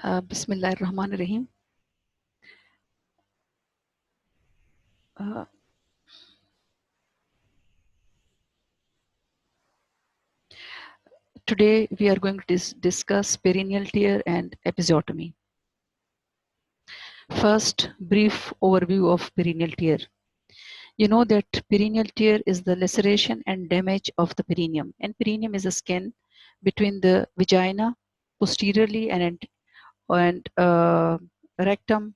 Bismillahirrahmanirrahim. Uh, Today we are going to discuss perineal tear and episiotomy. First, brief overview of perineal tear. You know that perineal tear is the laceration and damage of the perineum, and perineum is a skin between the vagina posteriorly and rectum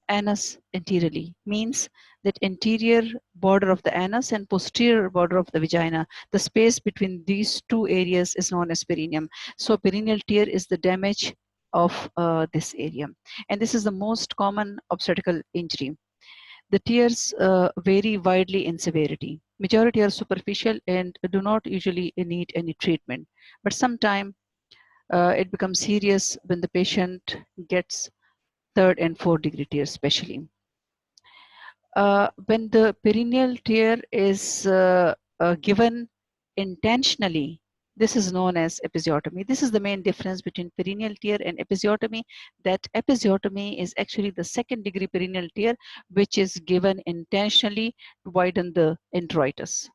anus anteriorly, means that anterior border of the anus and posterior border of the vagina, the space between these two areas is known as perineum. So perineal tear is the damage of this area, and this is the most common obstetrical injury. The tears vary widely in severity. Majority are superficial and do not usually need any treatment, but sometimes it becomes serious when the patient gets third and fourth degree tears especially. When the perineal tear is given intentionally, this is known as episiotomy. This is the main difference between perineal tear and episiotomy, that episiotomy is actually the second degree perineal tear, which is given intentionally to widen the introitus.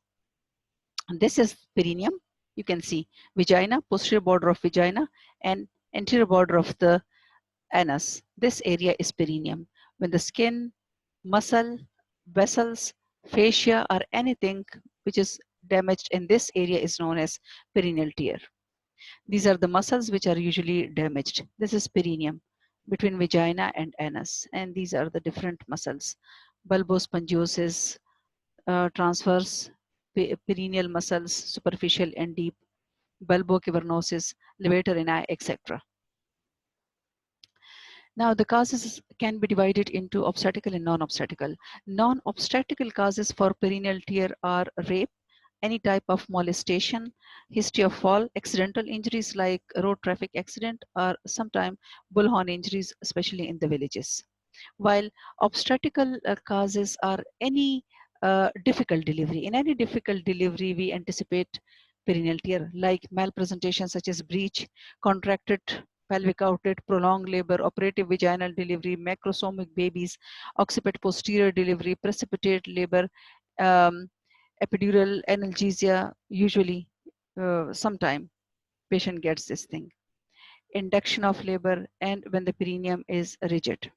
And this is perineum. You can see vagina, posterior border of vagina, and anterior border of the anus. This area is perineum. When the skin, muscle, vessels, fascia, or anything which is damaged in this area is known as perineal tear. These are the muscles which are usually damaged. This is perineum between vagina and anus, and these are the different muscles. Bulbospongiosis, transverse perineal muscles, superficial and deep, bulbocavernosus, levator ani, etc. Now, the causes can be divided into obstetrical and non-obstetrical. Non-obstetrical causes for perineal tear are rape, any type of molestation, history of fall, accidental injuries like road traffic accident, or sometimes bullhorn injuries, especially in the villages. While obstetrical causes are any difficult delivery. In any difficult delivery, we anticipate perineal tear, like malpresentation such as breech, contracted pelvic outlet, prolonged labor, operative vaginal delivery, macrosomic babies, occiput posterior delivery, precipitate labor, um, epidural analgesia, usually sometime patient gets this thing. Induction of labor, and when the perineum is rigid.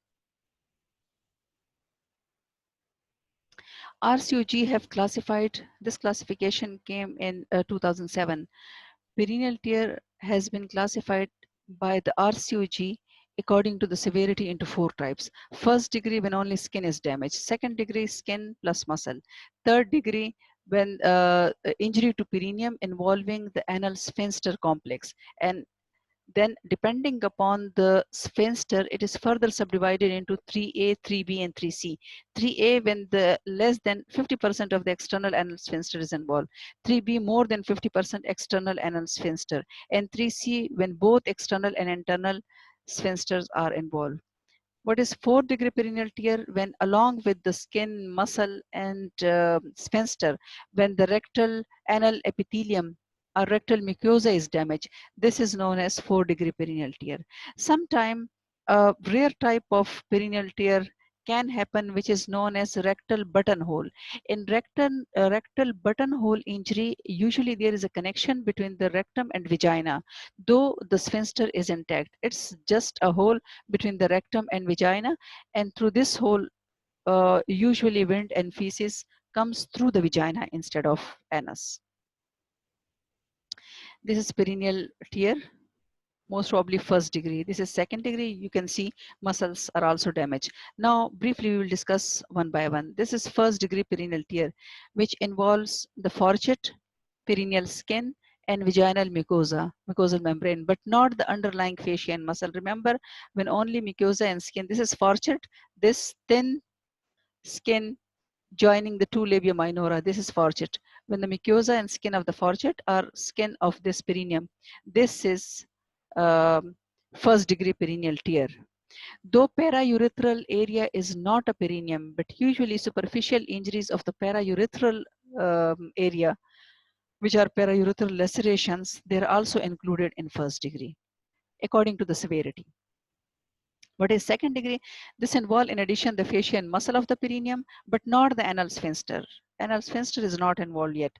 RCOG have classified, this classification came in 2007. Perineal tear has been classified by the RCOG according to the severity into 4 types. First degree when only skin is damaged. Second degree skin plus muscle. Third degree when injury to perineum involving the anal sphincter complex. And then depending upon the sphincter, it is further subdivided into 3A, 3B, and 3C. 3A when the less than 50% of the external anal sphincter is involved. 3B more than 50% external anal sphincter. And 3C when both external and internal sphincters are involved. What is fourth degree perineal tear? When along with the skin, muscle, and sphincter, when the rectal anal epithelium or rectal mucosa is damaged, this is known as 4th degree perineal tear. Sometime a rare type of perineal tear can happen, which is known as rectal buttonhole. In rectal buttonhole injury, usually there is a connection between the rectum and vagina, though the sphincter is intact. It's just a hole between the rectum and vagina, and through this hole, usually wind and feces comes through the vagina instead of anus. This is perineal tear, most probably first degree. This is second degree. You can see muscles are also damaged. Now, briefly, we will discuss one by one. This is first degree perineal tear, which involves the fourchette, perineal skin, and vaginal mucosa, mucosal membrane, but not the underlying fascia and muscle. Remember, when only mucosa and skin, this is fourchette, this thin skin joining the two labia minora, this is fourchette. When the mucosa and skin of the fourchette are skin of this perineum, this is first degree perineal tear. Though paraurethral area is not a perineum, but usually superficial injuries of the paraurethral area, which are paraurethral lacerations, they are also included in first degree, according to the severity. What is second degree? This involves in addition the fascia and muscle of the perineum, but not the anal sphincter. Anal sphincter is not involved yet.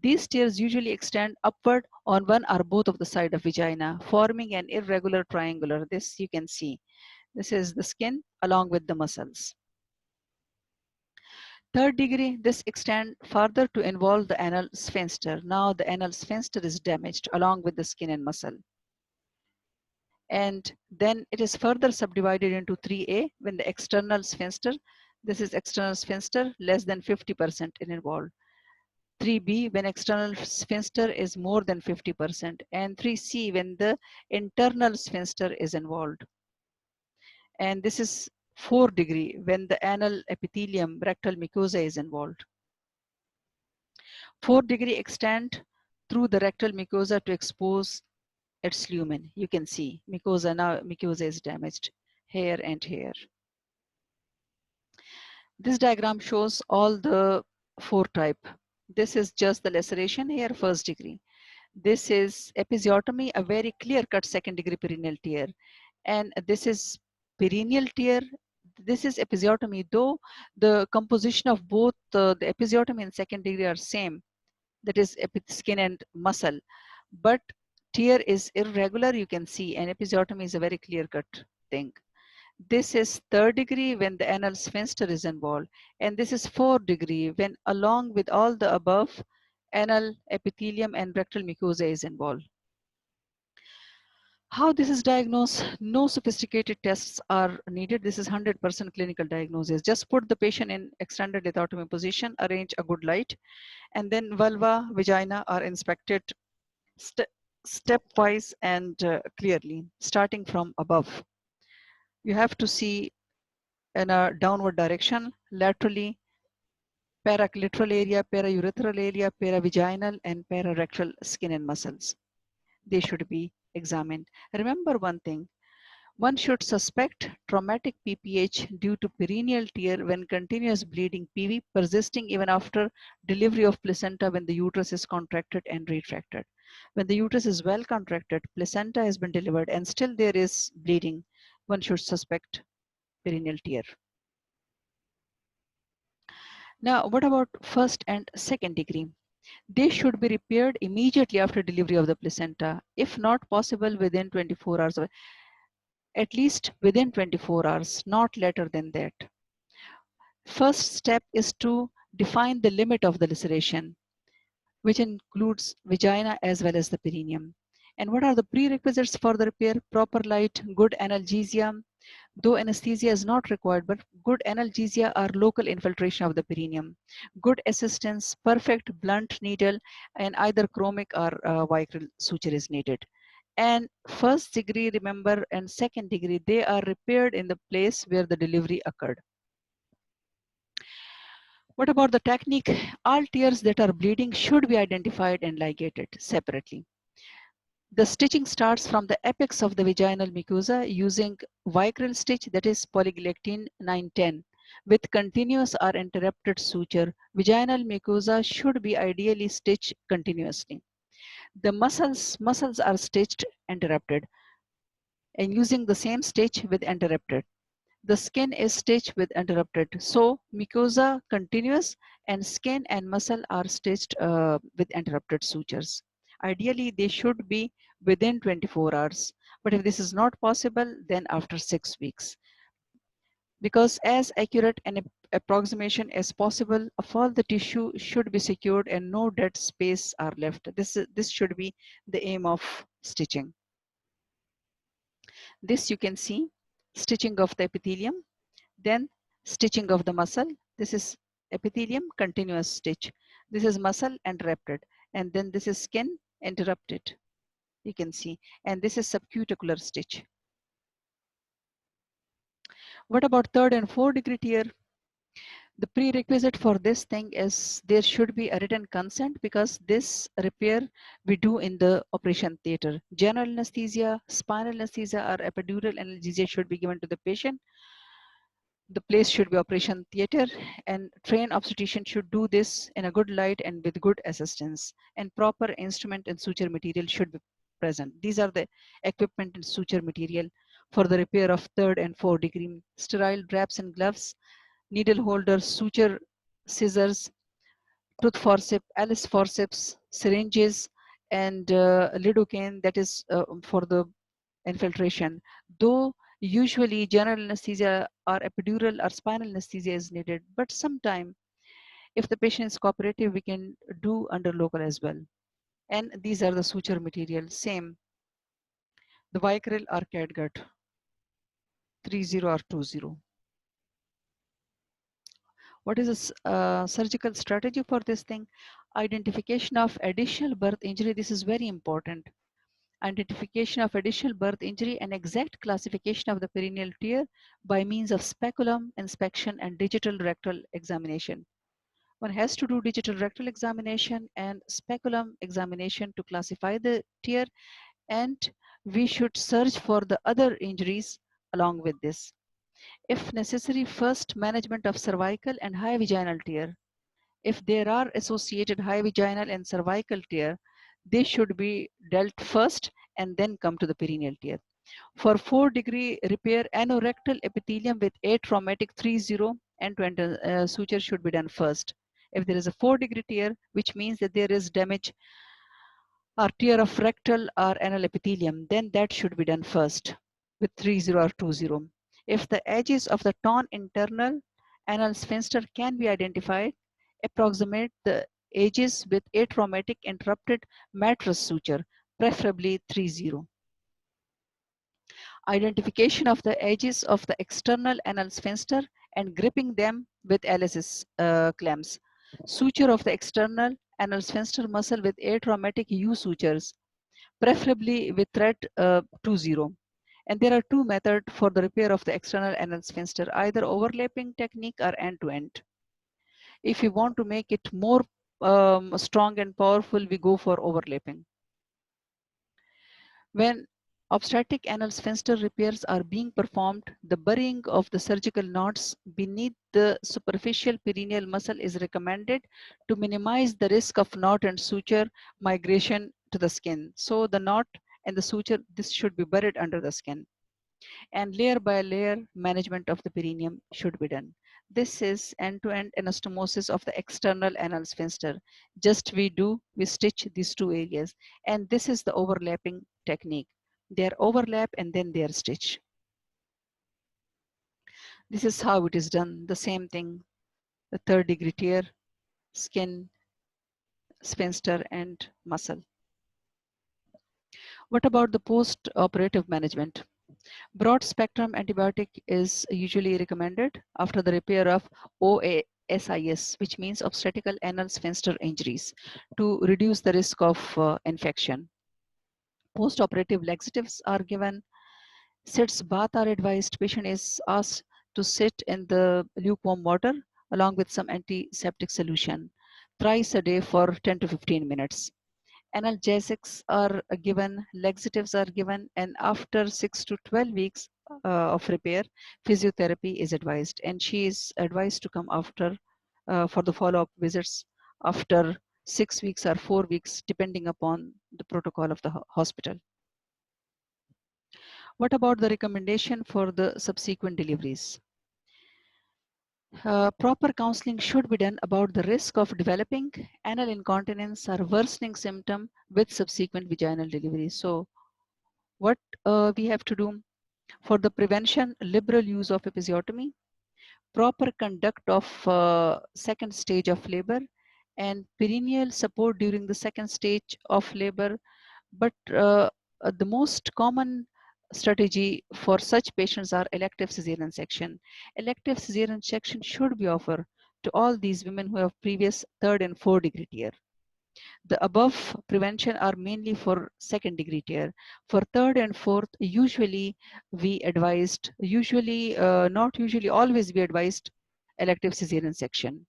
These tears usually extend upward on one or both of the side of vagina, forming an irregular triangular. This you can see. This is the skin along with the muscles. Third degree, this extend further to involve the anal sphincter. Now the anal sphincter is damaged along with the skin and muscle. And then it is further subdivided into 3A when the external sphincter, this is external sphincter, less than 50% involved. 3B when external sphincter is more than 50%, and 3C when the internal sphincter is involved. And this is 4 degree when the anal epithelium rectal mucosa is involved. 4 degree extend through the rectal mucosa to expose its lumen. You can see mucosa, now mucosa is damaged here and here. This diagram shows all the 4 type. This is just the laceration here, first degree. This is episiotomy, a very clear-cut second degree perineal tear. And this is perineal tear. This is episiotomy, though the composition of both the episiotomy and second degree are same, that is skin and muscle. But tear is irregular, you can see, and episiotomy is a very clear-cut thing. This is third degree when the anal sphincter is involved, and this is fourth degree when, along with all the above, anal epithelium and rectal mucosa is involved. How this is diagnosed? No sophisticated tests are needed. This is 100% clinical diagnosis. Just put the patient in extended lithotomy position, arrange a good light, and then vulva, vagina are inspected stepwise and clearly, starting from above. You have to see in a downward direction, laterally, paraclitoral area, paraurethral area, paravaginal, and pararectal skin and muscles. They should be examined. Remember one thing, one should suspect traumatic PPH due to perineal tear when continuous bleeding PV persisting even after delivery of placenta when the uterus is contracted and retracted. When the uterus is well contracted, placenta has been delivered and still there is bleeding, one should suspect perineal tear. Now, what about first and second degree? They should be repaired immediately after delivery of the placenta, if not possible within 24 hours, at least within 24 hours, not later than that. First step is to define the limit of the laceration, which includes vagina as well as the perineum. And what are the prerequisites for the repair? Proper light, good analgesia, though anesthesia is not required, but good analgesia or local infiltration of the perineum. Good assistance, perfect blunt needle, and either chromic or vicryl suture is needed. And first degree, remember, and second degree, they are repaired in the place where the delivery occurred. What about the technique? All tears that are bleeding should be identified and ligated separately. The stitching starts from the apex of the vaginal mucosa using vicryl stitch, that is polyglactin 910, with continuous or interrupted suture. Vaginal mucosa should be ideally stitched continuously. The muscles are stitched interrupted and using the same stitch with interrupted. The skin is stitched with interrupted. So mucosa continuous and skin and muscle are stitched with interrupted sutures. Ideally, they should be within 24 hours. But if this is not possible, then after 6 weeks. Because as accurate an approximation as possible of all the tissue should be secured and no dead space are left. This should be the aim of stitching. This you can see, stitching of the epithelium, then stitching of the muscle. This is epithelium, continuous stitch. This is muscle interrupted. And then this is skin interrupted. You can see. And this is subcuticular stitch. What about third and fourth degree tear? The prerequisite for this thing is there should be a written consent because this repair we do in the operation theater. General anesthesia, spinal anesthesia, or epidural analgesia should be given to the patient. The place should be operation theater, and trained obstetrician should do this in a good light and with good assistance, and proper instrument and suture material should be present. These are the equipment and suture material for the repair of 3rd and 4th degree. Sterile wraps and gloves, needle holders, suture, scissors, tooth forceps, Alice forceps, syringes, and lidocaine, that is for the infiltration. Though usually general anesthesia or epidural or spinal anesthesia is needed, but sometime if the patient is cooperative, we can do under local as well. And these are the suture material, same, the Vicryl or catgut, 30 or 20. What is a surgical strategy for this thing? Identification of additional birth injury. This is very important. Identification of additional birth injury and exact classification of the perineal tear by means of speculum inspection and digital rectal examination. One has to do digital rectal examination and speculum examination to classify the tear, and we should search for the other injuries along with this. If necessary, first management of cervical and high vaginal tear. If there are associated high vaginal and cervical tear, they should be dealt first and then come to the perineal tear. For 4th degree repair, anorectal epithelium with atraumatic 30 and 20 suture should be done first. If there is a 4th degree tear, which means that there is damage or tear of rectal or anal epithelium, then that should be done first with 30 or 20. If the edges of the torn internal anal sphincter can be identified, approximate the edges with atraumatic interrupted mattress suture, preferably 30. Identification of the edges of the external anal sphincter and gripping them with Alice's clamps. Suture of the external anal sphincter muscle with atraumatic U sutures, preferably with thread 20. And there are two methods for the repair of the external anal sphincter, either overlapping technique or end-to-end. If you want to make it more strong and powerful, we go for overlapping. When obstetric anal sphincter repairs are being performed, the burying of the surgical knots beneath the superficial perineal muscle is recommended to minimize the risk of knot and suture migration to the skin. So the knot and the suture, this should be buried under the skin. And layer by layer management of the perineum should be done. This is end-to-end anastomosis of the external anal sphincter. Just we stitch these two areas. And this is the overlapping technique. They are overlap and then they are stitch. This is how it is done. The same thing, the 3rd degree tear, skin, sphincter and muscle. What about the post-operative management? Broad spectrum antibiotic is usually recommended after the repair of OASIS, which means obstetrical anal sphincter injuries, to reduce the risk of infection. Post-operative laxatives are given. Sits bath are advised. Patient is asked to sit in the lukewarm water along with some antiseptic solution thrice a day for 10 to 15 minutes. Analgesics are given, laxatives are given, and after 6 to 12 weeks of repair, physiotherapy is advised. And she is advised to come after for the follow-up visits after 6 weeks or 4 weeks, depending upon the protocol of the hospital. What about the recommendation for the subsequent deliveries? Proper counseling should be done about the risk of developing anal incontinence or worsening symptom with subsequent vaginal delivery. So what we have to do for the prevention, liberal use of episiotomy, proper conduct of second stage of labor, and perineal support during the second stage of labor. But the most common strategy for such patients are elective cesarean section. Elective cesarean section should be offered to all these women who have previous 3rd and 4th degree tear. The above prevention are mainly for 2nd degree tear. For 3rd and 4th, usually we advised, not usually, always we advised elective cesarean section.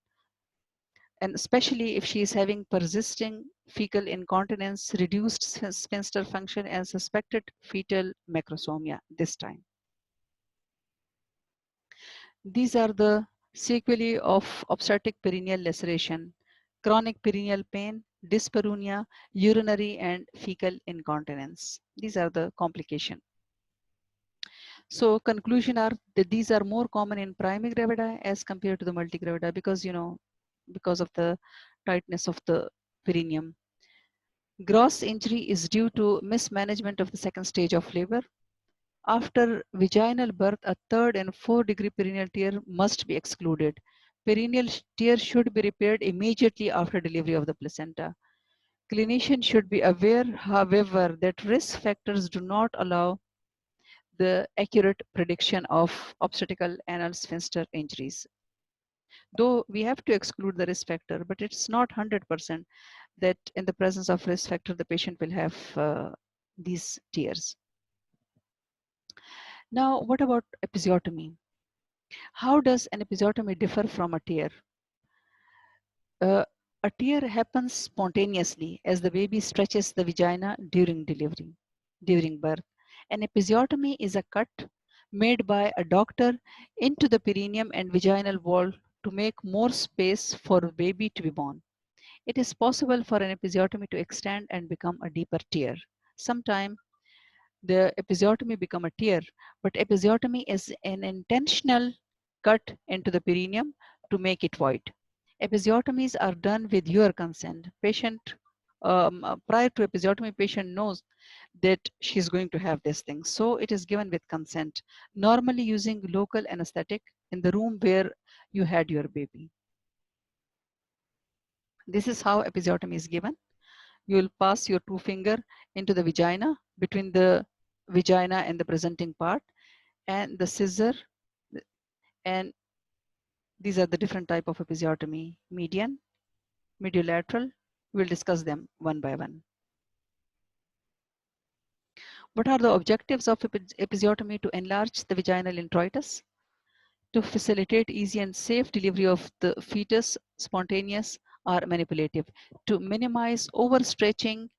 And especially if she is having persisting fecal incontinence, reduced sphincter function, and suspected fetal macrosomia this time. These are the sequelae of obstetric perineal laceration: chronic perineal pain, dyspareunia, urinary and fecal incontinence. These are the complications. So conclusion are that these are more common in primigravida as compared to the multigravida because, because of the tightness of the perineum. Gross injury is due to mismanagement of the second stage of labor. After vaginal birth, a third and fourth degree perineal tear must be excluded. Perineal tear should be repaired immediately after delivery of the placenta. Clinicians should be aware, however, that risk factors do not allow the accurate prediction of obstetrical anal sphincter injuries. Though we have to exclude the risk factor, but it's not 100% that in the presence of risk factor, the patient will have these tears. Now, what about episiotomy? How does an episiotomy differ from a tear? Uh, a tear happens spontaneously as the baby stretches the vagina during delivery, during birth. An episiotomy is a cut made by a doctor into the perineum and vaginal wall to make more space for the baby to be born. It is possible for an episiotomy to extend and become a deeper tear. Sometimes the episiotomy become a tear, but episiotomy is an intentional cut into the perineum to make it void. Episiotomies are done with your consent. Prior to episiotomy, patient knows that she's going to have this thing. So it is given with consent, normally using local anesthetic in the room where you had your baby. This is how episiotomy is given. You will pass your two finger into the vagina between the vagina and the presenting part and the scissor, and these are the different type of episiotomy: median, mediolateral. We'll discuss them one by one. What are the objectives of episiotomy? To enlarge the vaginal introitus, to facilitate easy and safe delivery of the fetus, spontaneous or manipulative, to minimize overstretching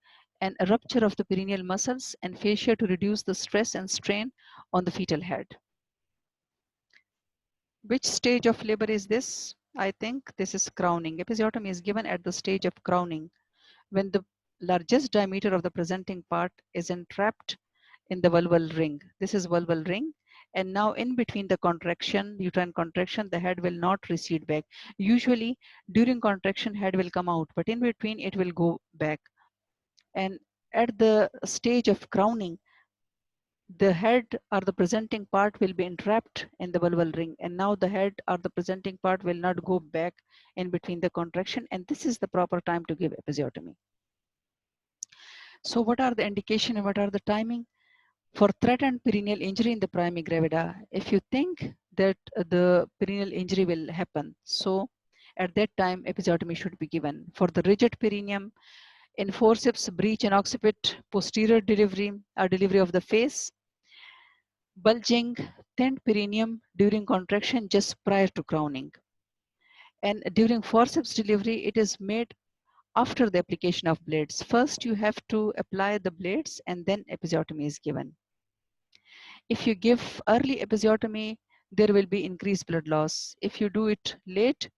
and a rupture of the perineal muscles and fascia to reduce the stress and strain on the fetal head. Which stage of labor is this? I think this is crowning. Episiotomy is given at the stage of crowning when the largest diameter of the presenting part is entrapped in the vulval ring. This is vulval ring. And now in between the contraction, uterine contraction, the head will not recede back. Usually during contraction, head will come out, but in between it will go back. And at the stage of crowning, the head or the presenting part will be entrapped in the vulval ring, and now the head or the presenting part will not go back in between the contraction, and this is the proper time to give episiotomy. So what are the indication and what are the timing? For threatened perineal injury in the primigravida, if you think that the perineal injury will happen, so at that time episiotomy should be given. For the rigid perineum, in forceps, breech and occiput, posterior delivery or delivery of the face, bulging, thin perineum during contraction just prior to crowning. And during forceps delivery, it is made after the application of blades. First, you have to apply the blades and then episiotomy is given. If you give early episiotomy, there will be increased blood loss. If you do it late,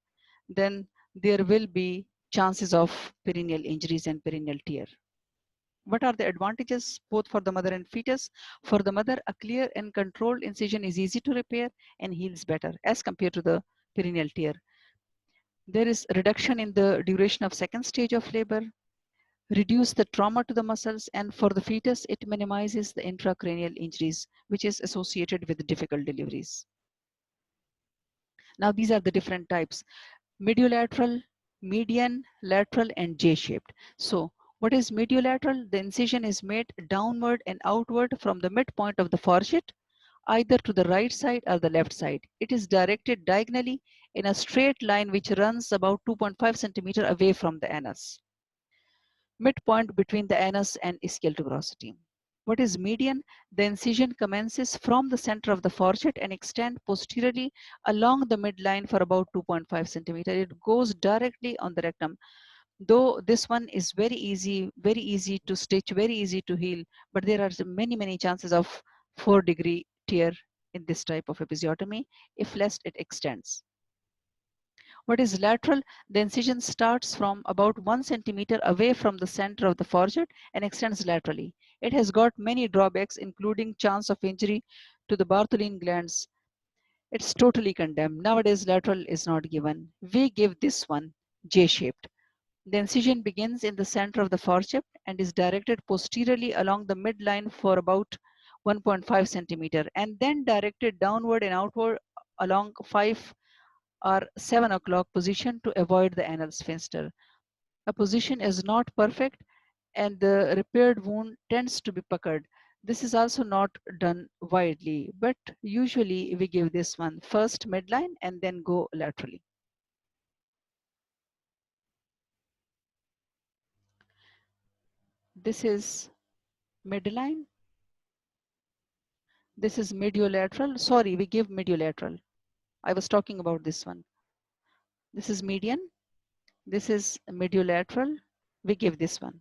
then there will be chances of perineal injuries and perineal tear. What are the advantages both for the mother and fetus? For the mother, a clear and controlled incision is easy to repair and heals better as compared to the perineal tear. There is reduction in the duration of second stage of labor, reduce the trauma to the muscles, and for the fetus, it minimizes the intracranial injuries, which is associated with difficult deliveries. Now, these are the different types: mediolateral, median, lateral, and J-shaped. So what is mediolateral? The incision is made downward and outward from the midpoint of the fourchette, either to the right side or the left side. It is directed diagonally in a straight line which runs about 2.5 centimeter away from the anus, midpoint between the anus and ischial tuberosity. What is median? The incision commences from the center of the fourchette and extends posteriorly along the midline for about 2.5 centimeter. It goes directly on the rectum. Though this one is very easy to stitch, very easy to heal, but there are many chances of 4-degree tear in this type of episiotomy if lest it extends. What is lateral? The incision starts from about 1 centimeter away from the center of the forehead and extends laterally. It has got many drawbacks, including chance of injury to the Bartholin glands. It's totally condemned. Nowadays, lateral is not given. We give this one, J-shaped. The incision begins in the center of the forehead and is directed posteriorly along the midline for about 1.5 centimeter and then directed downward and outward along 5 or 7 o'clock position to avoid the anal sphincter. A position is not perfect and the repaired wound tends to be puckered. This is also not done widely, but usually we give this one first midline and then go laterally. This is midline. This is mediolateral. Sorry, we give mediolateral. I was talking about this one. This is median. This is mediolateral. We give this one.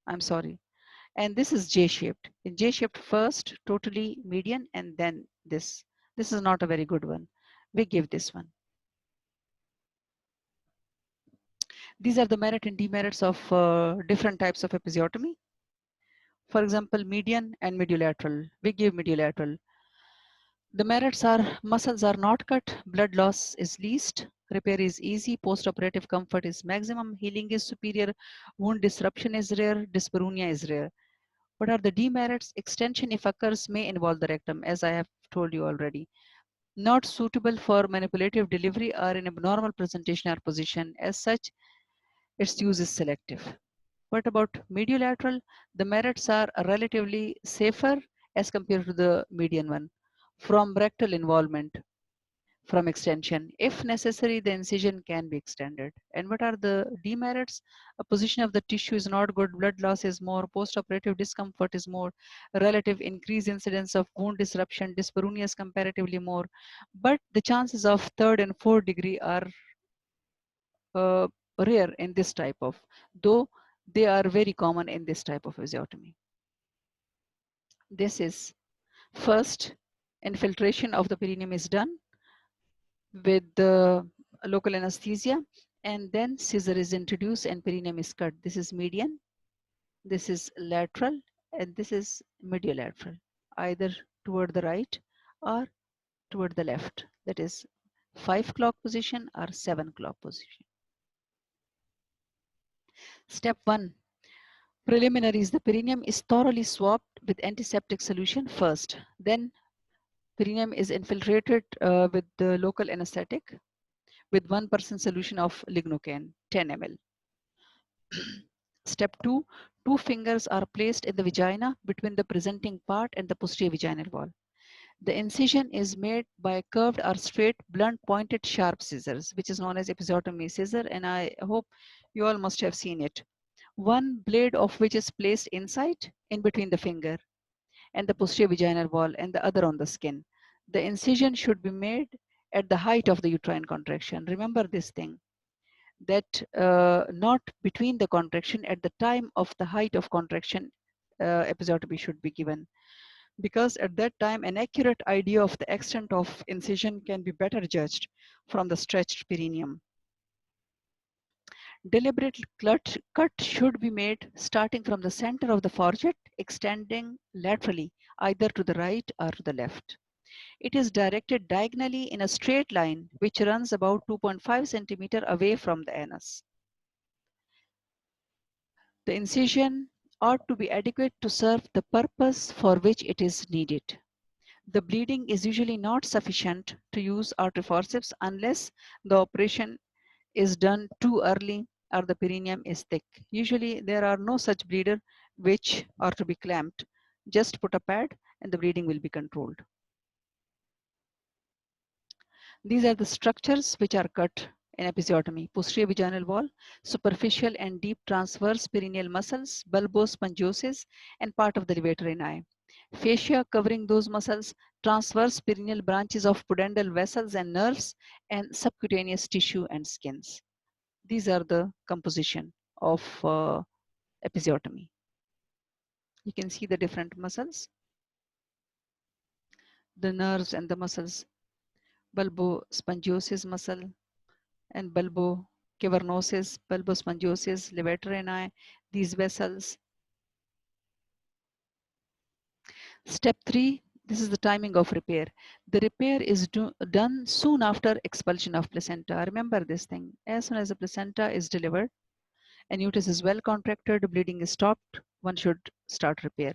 I'm sorry. And this is J-shaped. In J-shaped first, totally median, and then this. This is not a very good one. We give this one. These are the merit and demerits of different types of episiotomy. For example, median and mediolateral. We give mediolateral. The merits are muscles are not cut, blood loss is least, repair is easy, post-operative comfort is maximum, healing is superior, wound disruption is rare, dyspareunia is rare. What are the demerits? Extension, if occurs, may involve the rectum, as I have told you already. Not suitable for manipulative delivery or in abnormal presentation or position. As such, its use is selective. What about mediolateral? The merits are relatively safer as compared to the median one from rectal involvement, from extension. If necessary, the incision can be extended. And what are the demerits? A position of the tissue is not good, blood loss is more, post-operative discomfort is more, relative increased incidence of wound disruption, dyspareunia is comparatively more, but the chances of third and fourth degree are uh, rare in this type of, though they are very common in this type of episiotomy. This is first infiltration of the perineum is done with the local anesthesia, and then scissor is introduced and perineum is cut. This is median, this is lateral, and this is mediolateral, either toward the right or toward the left. That is 5 o'clock position or 7 o'clock position. Step 1. Preliminaries. The perineum is thoroughly swabbed with antiseptic solution first. Then perineum is infiltrated with the local anesthetic with 1% solution of lignocaine, 10 ml. Step 2, two fingers are placed in the vagina between the presenting part and the posterior vaginal wall. The incision is made by curved or straight, blunt, pointed, sharp scissors, which is known as episiotomy scissor, and I hope you all must have seen it. One blade of which is placed inside, in between the finger and the posterior vaginal wall, and the other on the skin. The incision should be made at the height of the uterine contraction. Remember this thing, that not between the contraction, at the time of the height of contraction, episiotomy should be given, because at that time an accurate idea of the extent of incision can be better judged from the stretched perineum. Deliberate cut should be made starting from the center of the forehead, extending laterally either to the right or to the left. It is directed diagonally in a straight line which runs about 2.5 centimeter away from the anus. The incision ought to be adequate to serve the purpose for which it is needed. The bleeding is usually not sufficient to use artery-forceps unless the operation is done too early or the perineum is thick. Usually there are no such bleeder which are to be clamped. Just put a pad and the bleeding will be controlled. These are the structures which are cut in episiotomy: posterior vaginal wall, superficial and deep transverse perineal muscles, bulbospongiosis, and part of the levator ani. Fascia covering those muscles, transverse perineal branches of pudendal vessels and nerves, and subcutaneous tissue and skins. These are the composition of episiotomy. You can see the different muscles, the nerves and the muscles, bulbospongiosis muscle, and bulbocavernosus, bulbospongiosis, levator ani, these vessels. Step 3, this is the timing of repair. The repair is done soon after expulsion of placenta. Remember this thing. As soon as the placenta is delivered and uterus is well contracted, bleeding is stopped, one should start repair.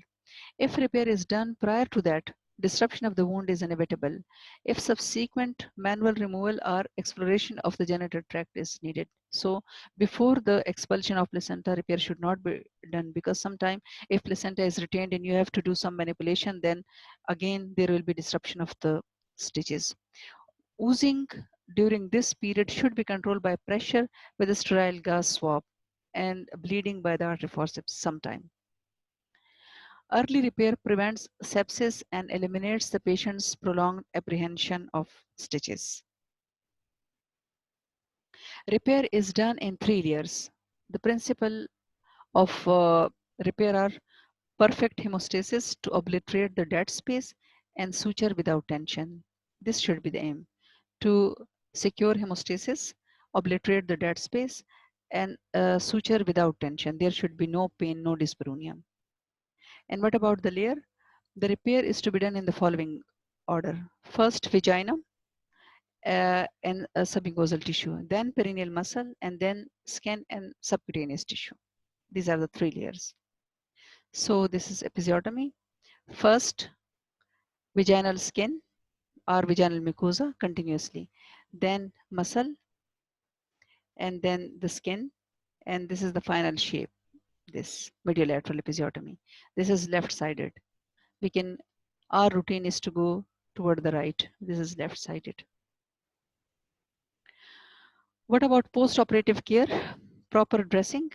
If repair is done prior to that, disruption of the wound is inevitable. If subsequent manual removal or exploration of the genital tract is needed. So before the expulsion of placenta, repair should not be done, because sometime if placenta is retained and you have to do some manipulation, then again there will be disruption of the stitches. Oozing during this period should be controlled by pressure with a sterile gas swab, and bleeding by the artery forceps sometime. Early repair prevents sepsis and eliminates the patient's prolonged apprehension of stitches. Repair is done in 3 layers. The principle of repair are perfect hemostasis to obliterate the dead space and suture without tension. This should be the aim, to secure hemostasis, obliterate the dead space, and suture without tension. There should be no pain, no dyspareunia. And what about the layer? The repair is to be done in the following order. First, vagina and submucosal tissue, then perineal muscle, and then skin and subcutaneous tissue. These are the 3 layers. So this is episiotomy. First, vaginal skin or vaginal mucosa continuously, then muscle, and then the skin, and this is the final shape, this mediolateral episiotomy. This is left-sided. We can, our routine is to go toward the right. This is left-sided. What about post-operative care? Proper dressing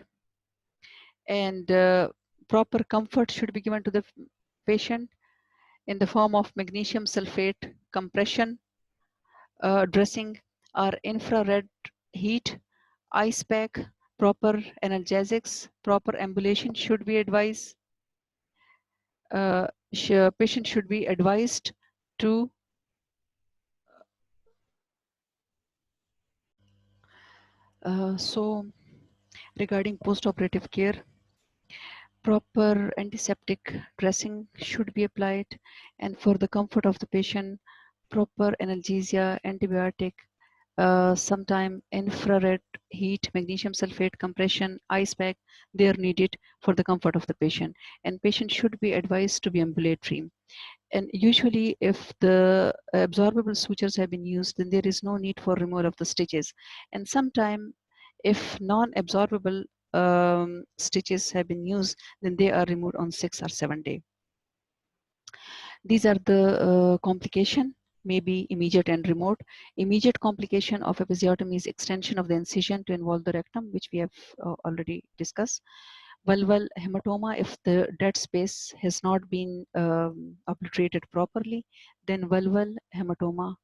and proper comfort should be given to the patient in the form of magnesium sulfate compression dressing or infrared heat, ice pack, proper analgesics, proper ambulation should be advised. Patient should be advised to so regarding post-operative care, proper antiseptic dressing should be applied, and for the comfort of the patient, proper analgesia, antibiotic, sometime infrared heat, magnesium sulfate compression, ice pack, they are needed for the comfort of the patient. And patient should be advised to be ambulatory. And usually if the absorbable sutures have been used, then there is no need for removal of the stitches. And sometime if non-absorbable stitches have been used, then they are removed on 6 or 7 day. These are the complication, maybe immediate and remote. Immediate complication of episiotomy is extension of the incision to involve the rectum, which we have already discussed. Vulval hematoma, if the dead space has not been obliterated properly, then vulval hematoma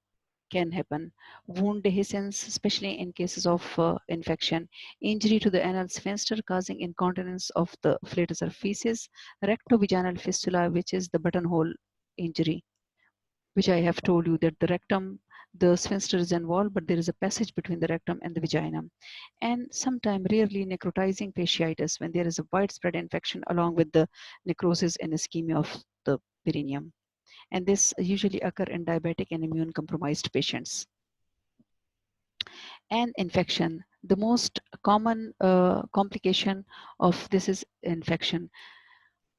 can happen. Wound dehiscence, especially in cases of infection. Injury to the anal sphincter causing incontinence of the flatus or feces. Rectovaginal fistula, which is the buttonhole injury, which I have told you that the rectum, the sphincter is involved, but there is a passage between the rectum and the vagina. And sometimes rarely necrotizing fasciitis, when there is a widespread infection along with the necrosis and ischemia of the perineum. And this usually occur in diabetic and immune compromised patients. And infection, the most common complication of this is infection.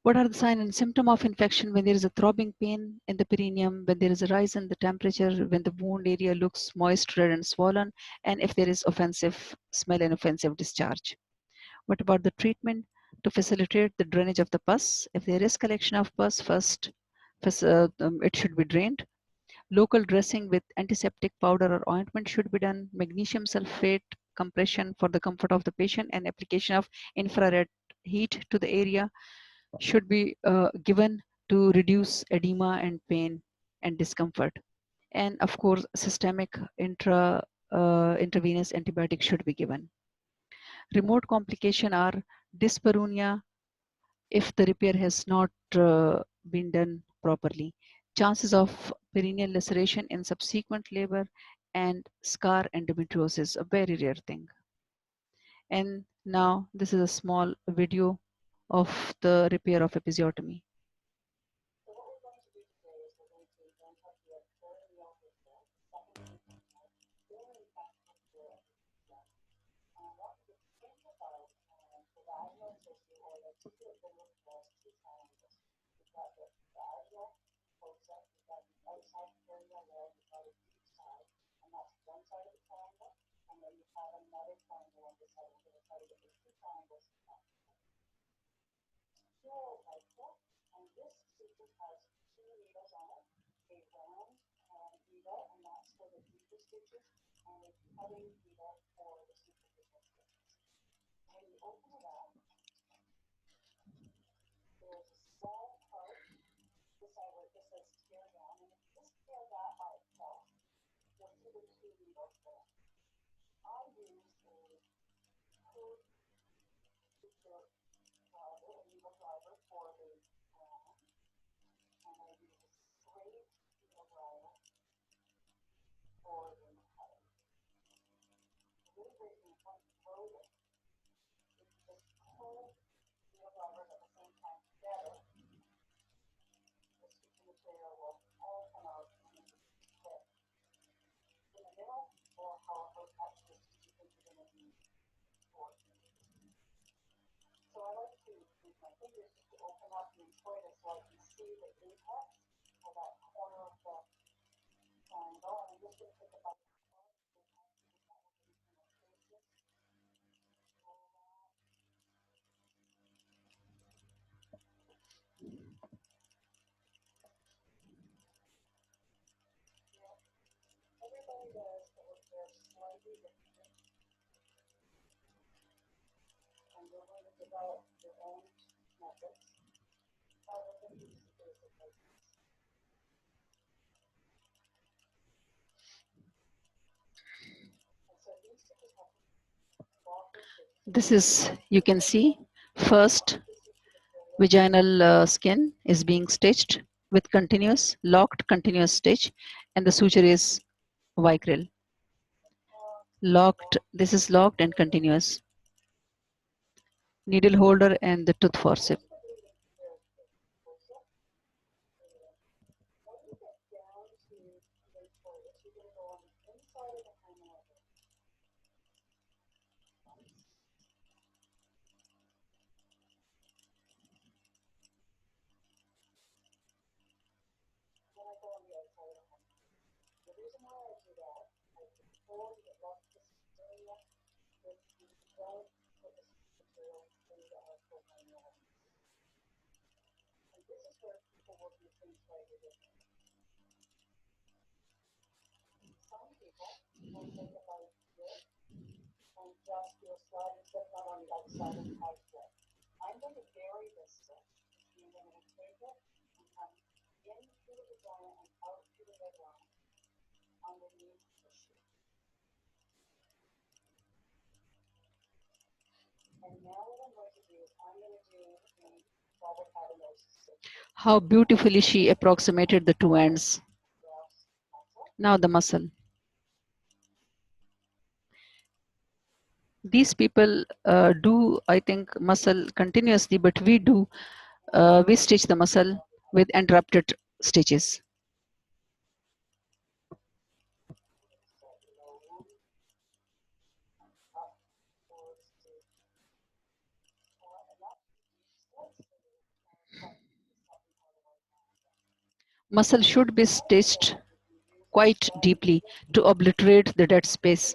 What are the signs and symptoms of infection? When there is a throbbing pain in the perineum, when there is a rise in the temperature, when the wound area looks moist, red and swollen, and if there is offensive smell and offensive discharge. What about the treatment? To facilitate the drainage of the pus, if there is collection of pus, first it should be drained. Local dressing with antiseptic powder or ointment should be done. Magnesium sulfate compression for the comfort of the patient, and application of infrared heat to the area should be given to reduce edema and pain and discomfort. And of course, systemic intravenous antibiotics should be given. Remote complication are dyspareunia if the repair has not been done properly. Chances of perineal laceration in subsequent labor, and scar endometriosis, a very rare thing. And now this is a small video of the repair of episiotomy. This is, you can see, first vaginal skin is being stitched with continuous, locked continuous stitch, and the suture is vicryl. Locked, this is locked and continuous. Needle holder and the tooth forceps. How beautifully she approximated the two ends. Now the muscle. These people do, I think, muscle continuously, but we stitch the muscle with interrupted stitches. Muscle should be stitched quite deeply to obliterate the dead space.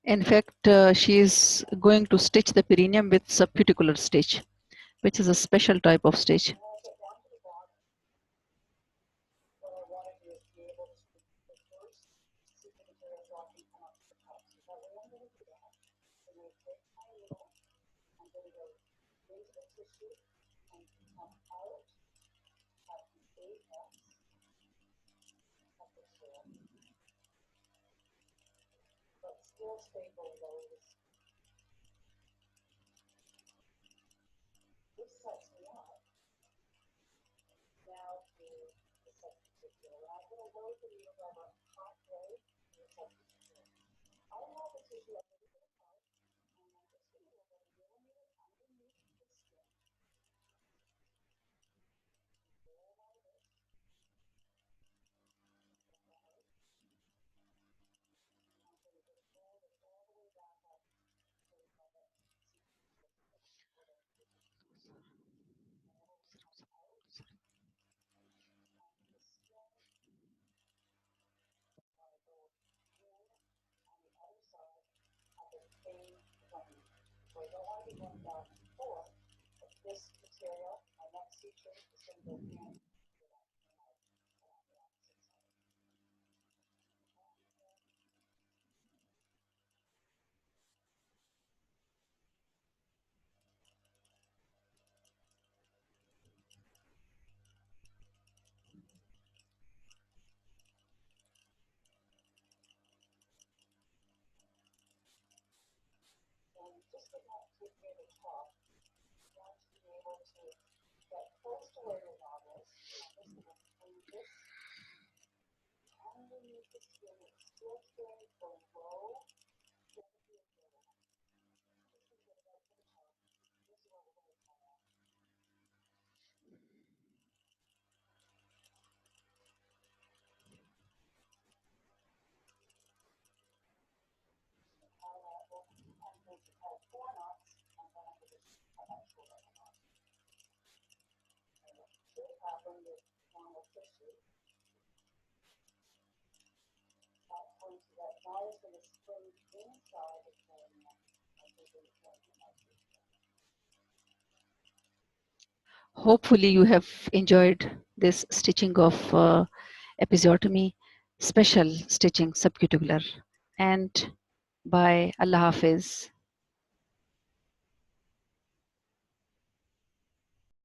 In fact, she is going to stitch the perineum with subcuticular stitch, which is a special type of stitch. Hopefully you have enjoyed this stitching of episiotomy, special stitching subcuticular. And bye. Allah Hafiz.